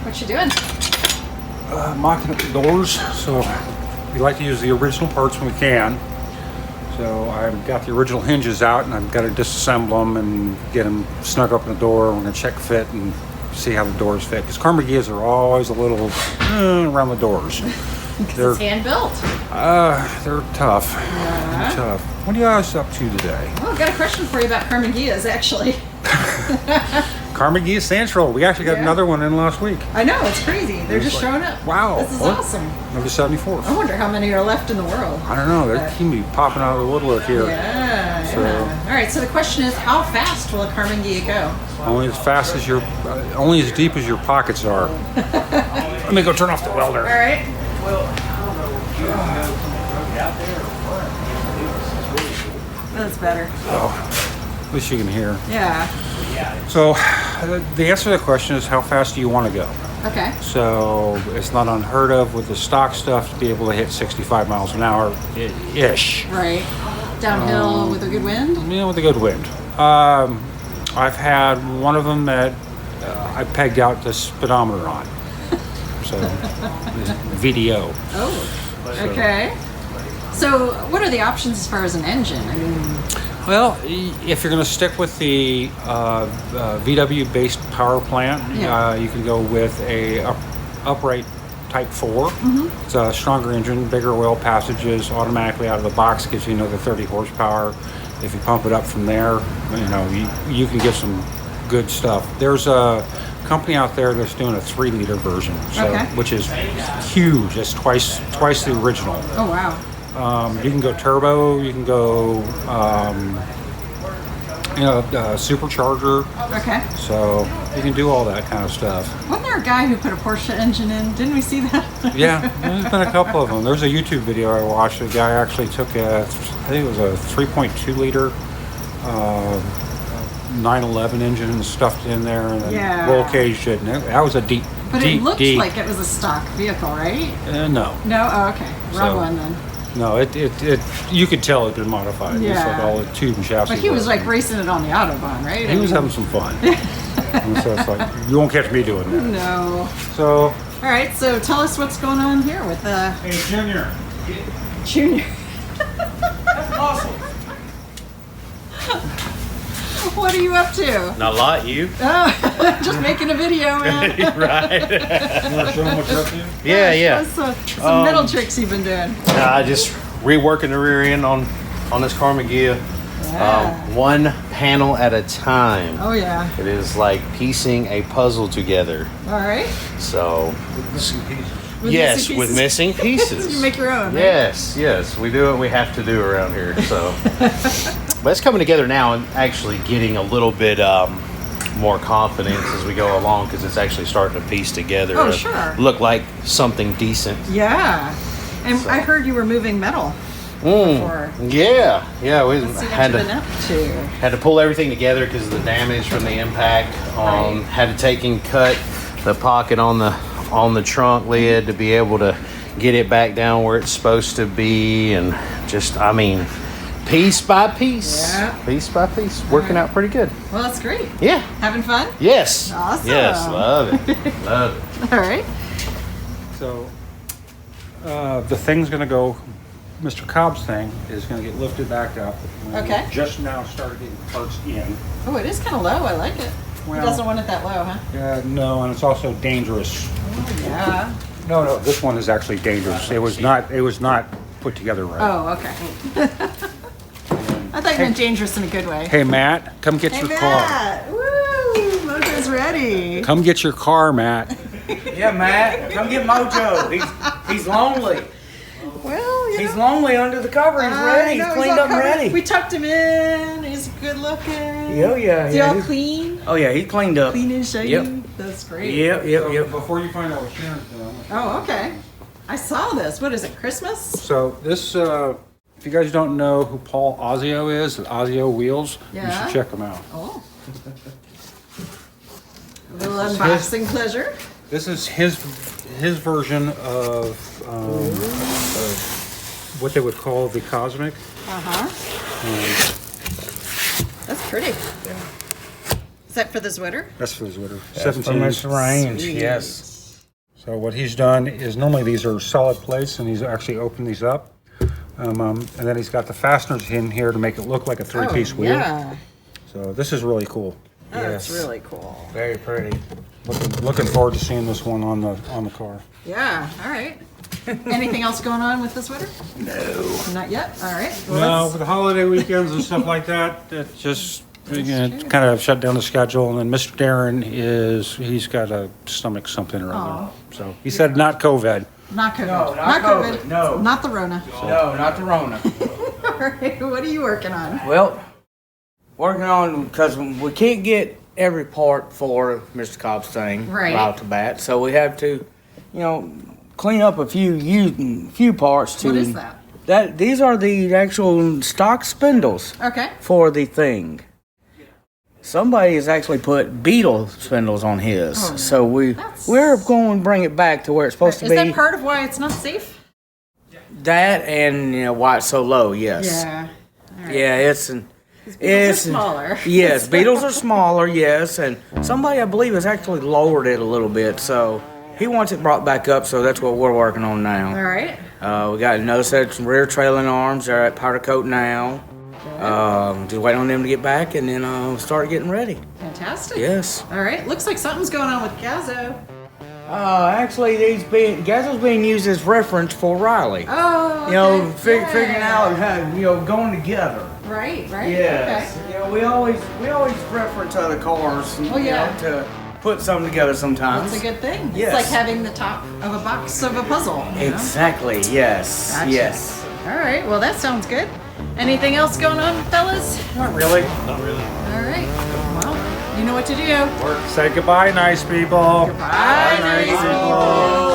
What you doing? Mocking up the doors. So we like to use the original parts when we can. So I've got the original hinges out, and I've got to disassemble them and get them snug up in the door. We're going to check fit and see how the doors fit. Because Karmann Ghias are always a little around the doors. They're hand built. They're tough. They're tough. What are you guys up to today? Oh, I've got a question for you about Karmann Ghias, actually. Karmann Ghia Central. We actually got another one in last week. I know, it's crazy. They're just showing up. Wow. This is awesome. Number 74. I wonder how many are left in the world. I don't know. They seem to be popping out of the woodwork here. Yeah. All right, so the question is, how fast will a Karmann Ghia go? Only as fast as only as deep as your pockets are. Let me go turn off the welder. All right. That's better. Oh, at least you can hear. Yeah. So the answer to the question is, how fast do you want to go? Okay. So it's not unheard of with the stock stuff to be able to hit 65 miles an hour ish. Right. Downhill with a good wind? Yeah, with a good wind. I've had one of them that I pegged out the speedometer on. So VDO. Oh, okay. So what are the options as far as an engine? I mean, well, if you're going to stick with the VW-based power plant, you can go with a upright Type 4. Mm-hmm. It's a stronger engine, bigger oil passages, automatically out of the box, gives you another 30 horsepower. If you pump it up from there, you can get some good stuff. There's a company out there that's doing a 3-liter version, which is huge. It's twice the original. Oh wow. You can go turbo. You can go, supercharger. Okay. So you can do all that kind of stuff. Wasn't there a guy who put a Porsche engine in? Didn't we see that? Yeah, there's been a couple of them. There's a YouTube video I watched. A guy actually took I think it was a 3.2 liter 911 engine and stuffed it in there and then roll caged it. And that was a deep. But it looked like it was a stock vehicle, right? No. No. Oh, okay. Wrong one then. No, it you could tell it had been modified. Yeah. It's like all the tube and chassis. But he was like racing it on the Autobahn, right? He was having some fun. And so it's like, you won't catch me doing that. No. So. All right, so tell us what's going on here with Hey, Junior. Junior. That's awesome. What are you up to? Not a lot, you? Oh, just making a video, man. Right. You want to show them what you're up to? Yeah. Some metal tricks you've been doing. I just reworking the rear end on this Karmann Ghia. Yeah. One panel at a time. Oh, yeah. It is like piecing a puzzle together. All right. So, With with missing pieces. You make your own, right? Yes. We do what we have to do around here. So, but it's coming together now and actually getting a little bit more confidence as we go along because it's actually starting to piece together. Oh, sure. Look like something decent. Yeah. And I heard you were moving metal. Before. Yeah. We Let's see what you've been up to. had to pull everything together because of the damage from the impact. Had to take and cut the pocket on the trunk lid to be able to get it back down where it's supposed to be, and just piece by piece. Yeah. Piece by piece. Working out pretty good. Well, that's great. Yeah. Having fun? Yes. Awesome. Yes. Love it. Love it. All right. So the thing's going to go. Mr. Cobb's thing is going to get lifted back up. Okay. Just now started getting parts in. Oh, it is kind of low. I like it. Well, He doesn't want it that low, huh? Yeah, no, and it's also dangerous. Oh, yeah. No, this one is actually dangerous. It was not put together right. Oh, okay. I thought you meant dangerous in a good way. Hey, Matt, come get your car. Matt. Woo! Mojoe's ready. Come get your car, Matt. Yeah, Matt, come get Mojoe. He's lonely. Well, He's lonely under the cover. He's ready. He's cleaned up and ready. We tucked him in. He's good looking. Yeah. Is he all clean? Oh yeah, he's cleaned up. Clean and shiny? Yep. That's great. Yep. Before you find out what Sharon's doing. Oh, okay. I saw this. What is it, Christmas? So this, if you guys don't know who Paul Iozzio is, at Iozzio Wheels, you should check him out. Oh. A little unboxing pleasure. This is his version of what they would call the Cosmic. That's pretty. Is that for the Zwitter? That's for the Zwitter. That's for Mr. Range, yes. So what he's done is normally these are solid plates, and he's actually opened these up. And then he's got the fasteners in here to make it look like a three-piece wheel. Yeah. So this is really cool. Oh, that's Yes. really cool. Very pretty. Looking forward to seeing this one on the car. Yeah, all right. Anything else going on with the Zwitter? No. Not yet? All right. Well, No, let's- with the holiday weekends and stuff like that, it just kind of shut down the schedule. And then Mr. Darren he's got to stomach something or other. Aw. So he said not COVID. Not COVID. No, not COVID, no. Not the Rona. No, not the Rona. All right. What are you working on? Well, working on, because we can't get every part for Mr. Cobb's thing Right. right off the bat, so we have to, clean up a few parts to. What is that? These are the actual stock spindles Okay. for the thing. Somebody has actually put Beetle spindles on his, Oh, so we're going to bring it back to where it's supposed to Is be. that part of why it's not safe? That and why it's so low, yes. Yeah. All right. Yeah, it's They're smaller. Yes, beetles are smaller, yes, and somebody I believe has actually lowered it a little bit, so he wants it brought back up, so that's what we're working on All now. right. We got another set of rear trailing arms. They're at powder coat now. Just waiting on them to get back, and then start getting ready. Fantastic. Yes. All right. Looks like something's going on with Gazzo. Actually, Gazzo's being used as reference for Riley. Oh. Okay. Figuring out how, going together. Right. Right. Yes. Okay. We always reference other cars. Oh, yeah. To put something together sometimes. That's a good thing. Yes. It's like having the top of a box of a puzzle. you know? Exactly. Yes. Gotcha. Yes. All right. Well, that sounds good. Anything else going on, fellas? Not really. All right. Well, you know what to do. Say goodbye, nice people. Bye, nice people.